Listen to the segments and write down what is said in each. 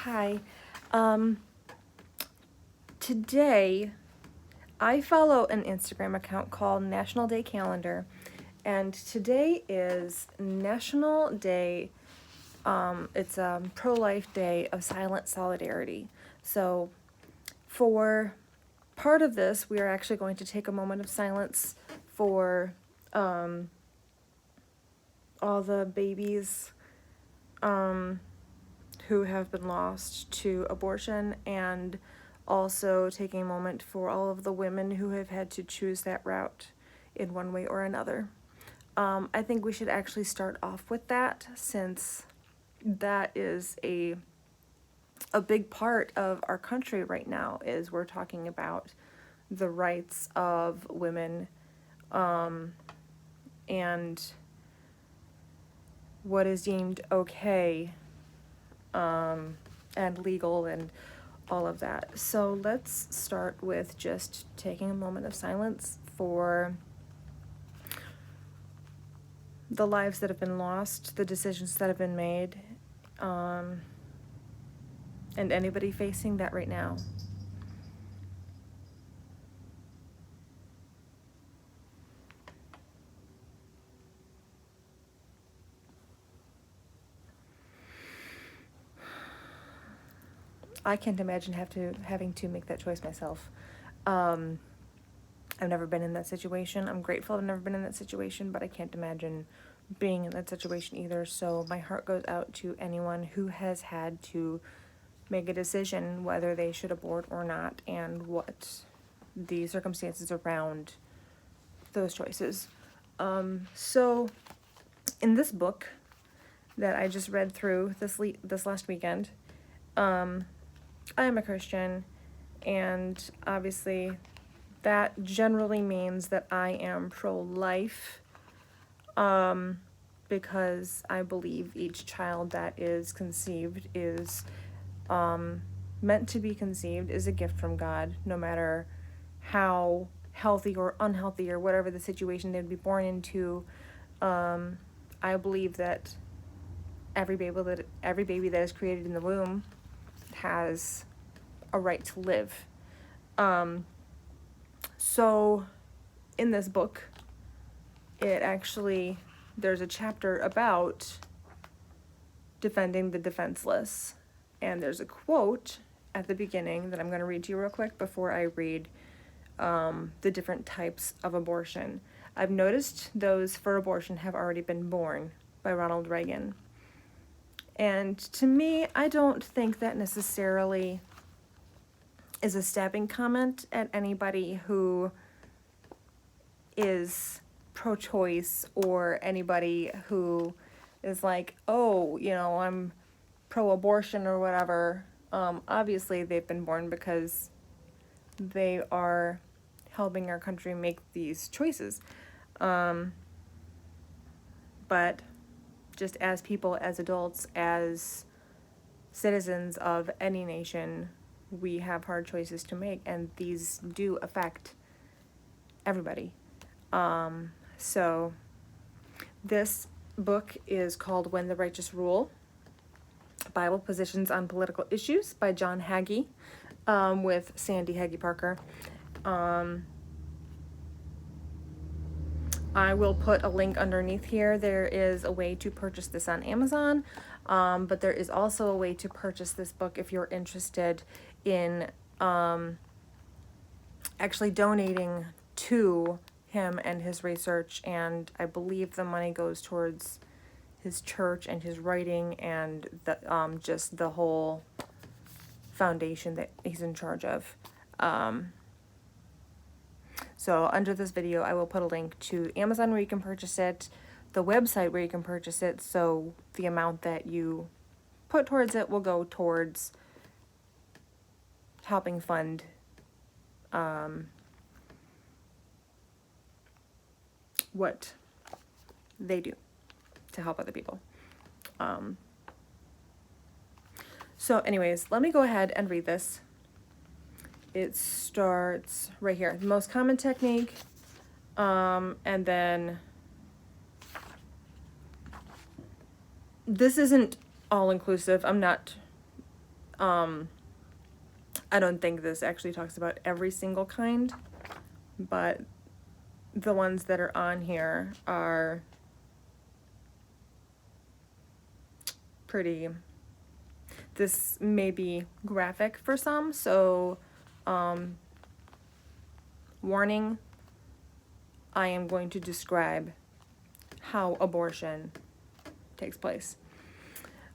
Hi. Um, Today, I follow an Instagram account called National Day Calendar, and today is National Day. It's a pro-life day of silent solidarity. So, for part of this, we are actually going to take a moment of silence for all the babies who have been lost to abortion, and also taking a moment for all of the women who have had to choose that route in one way or another. I think we should actually start off with that, since that is a big part of our country right now. Is we're talking about the rights of women, and what is deemed okay and legal and all of that. So let's start with just taking a moment of silence for the lives that have been lost, the decisions that have been made, and anybody facing that right now. I can't imagine having to make that choice myself. I've never been in that situation. I'm grateful I've never been in that situation, but I can't imagine being in that situation either. So my heart goes out to anyone who has had to make a decision whether they should abort or not, and what the circumstances around those choices. So in this book that I just read through this last weekend, I am a Christian, and obviously that generally means that I am pro-life, because I believe each child that is conceived is meant to be conceived, is a gift from God, no matter how healthy or unhealthy or whatever the situation they'd be born into. I believe that every baby that is created in the womb has a right to live. So in this book, there's a chapter about defending the defenseless, and there's a quote at the beginning that I'm going to read to you real quick before I read the different types of abortion. I've noticed those for abortion have already been born, by Ronald Reagan. And to me, I don't think that necessarily is a stabbing comment at anybody who is pro-choice, or anybody who is like, oh, I'm pro-abortion or whatever. Obviously, they've been born because they are helping our country make these choices. But just as people, as adults, as citizens of any nation, we have hard choices to make, and these do affect everybody. So this book is called When the Righteous Rule: Bible Positions on Political Issues, by John Hagee, with Sandy Hagee Parker. I will put a link underneath here. There is a way to purchase this on Amazon, but there is also a way to purchase this book if you're interested in actually donating to him and his research, and I believe the money goes towards his church and his writing and just the whole foundation that he's in charge of. So under this video, I will put a link to Amazon where you can purchase it, the website where you can purchase it, so the amount that you put towards it will go towards helping fund what they do to help other people. So anyways, let me go ahead and read this. It starts right here. The most common technique, and then this isn't all inclusive. I'm not I don't think this actually talks about every single kind, but the ones that are on here are pretty, this may be graphic for some, so warning, I am going to describe how abortion takes place.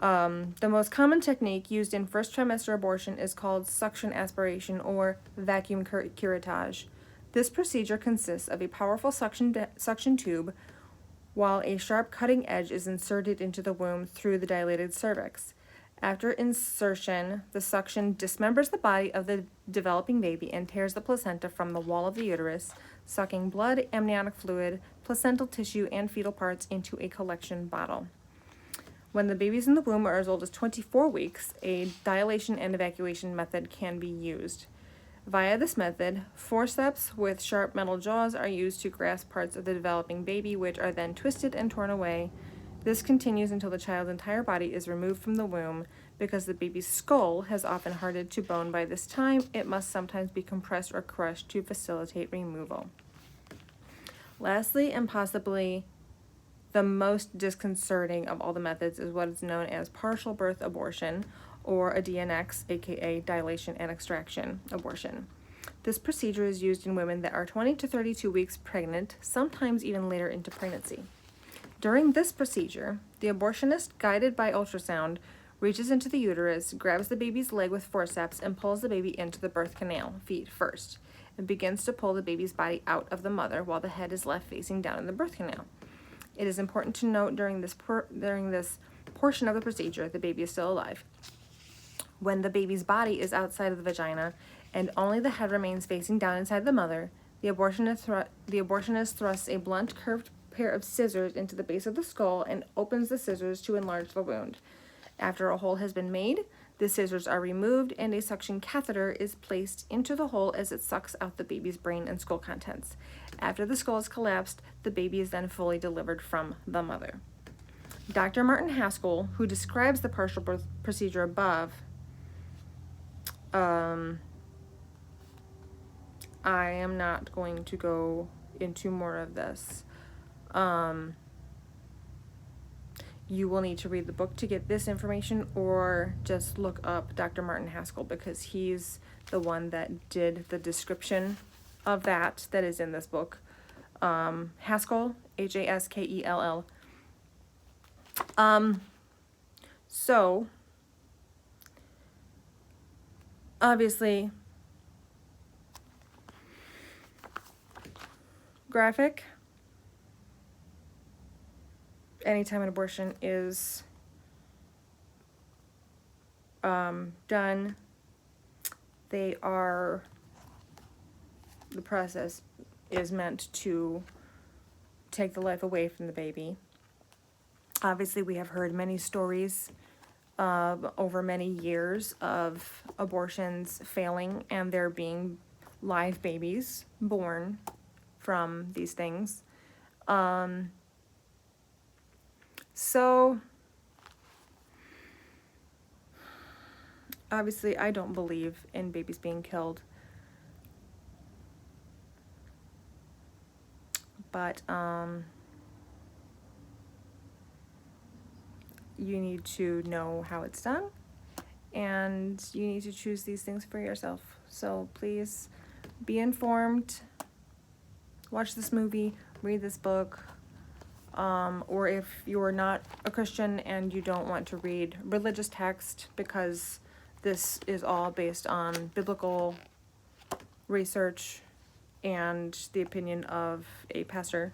The most common technique used in first trimester abortion is called suction aspiration or vacuum curettage. This procedure consists of a powerful suction tube while a sharp cutting edge is inserted into the womb through the dilated cervix. After insertion, the suction dismembers the body of the developing baby and tears the placenta from the wall of the uterus, sucking blood, amniotic fluid, placental tissue, and fetal parts into a collection bottle. When the babies in the womb are as old as 24 weeks, a dilation and evacuation method can be used. Via this method, forceps with sharp metal jaws are used to grasp parts of the developing baby, which are then twisted and torn away. This continues until the child's entire body is removed from the womb. Because the baby's skull has often hardened to bone by this time, it must sometimes be compressed or crushed to facilitate removal. Lastly, and possibly the most disconcerting of all the methods, is what is known as partial birth abortion, or a DNX, aka dilation and extraction abortion. This procedure is used in women that are 20 to 32 weeks pregnant, sometimes even later into pregnancy. During this procedure, the abortionist, guided by ultrasound, reaches into the uterus, grabs the baby's leg with forceps, and pulls the baby into the birth canal, feet first, and begins to pull the baby's body out of the mother while the head is left facing down in the birth canal. It is important to note during this portion of the procedure, the baby is still alive. When the baby's body is outside of the vagina and only the head remains facing down inside the mother, the abortionist thrusts a blunt, curved pair of scissors into the base of the skull and opens the scissors to enlarge the wound. After a hole has been made, the scissors are removed and a suction catheter is placed into the hole as it sucks out the baby's brain and skull contents. After the skull is collapsed, the baby is then fully delivered from the mother. Dr. Martin Haskell, who describes the partial birth procedure above, I am not going to go into more of this. You will need to read the book to get this information, or just look up Dr. Martin Haskell, because he's the one that did the description of that is in this book. Haskell, Haskell. So, obviously, graphic. Anytime an abortion is done, the process is meant to take the life away from the baby. Obviously, we have heard many stories over many years of abortions failing and there being live babies born from these things. So, obviously, I don't believe in babies being killed. But, you need to know how it's done, and you need to choose these things for yourself. So please be informed, watch this movie, read this book, or if you're not a Christian and you don't want to read religious text, because this is all based on biblical research and the opinion of a pastor,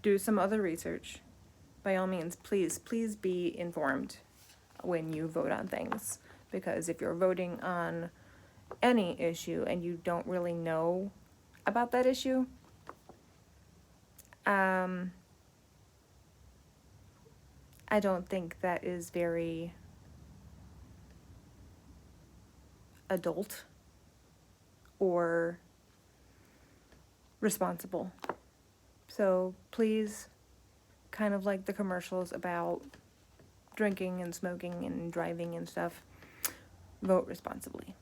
do some other research. By all means, please be informed when you vote on things, because if you're voting on any issue and you don't really know about that issue, I don't think that is very adult or responsible. So please, kind of like the commercials about drinking and smoking and driving and stuff, vote responsibly.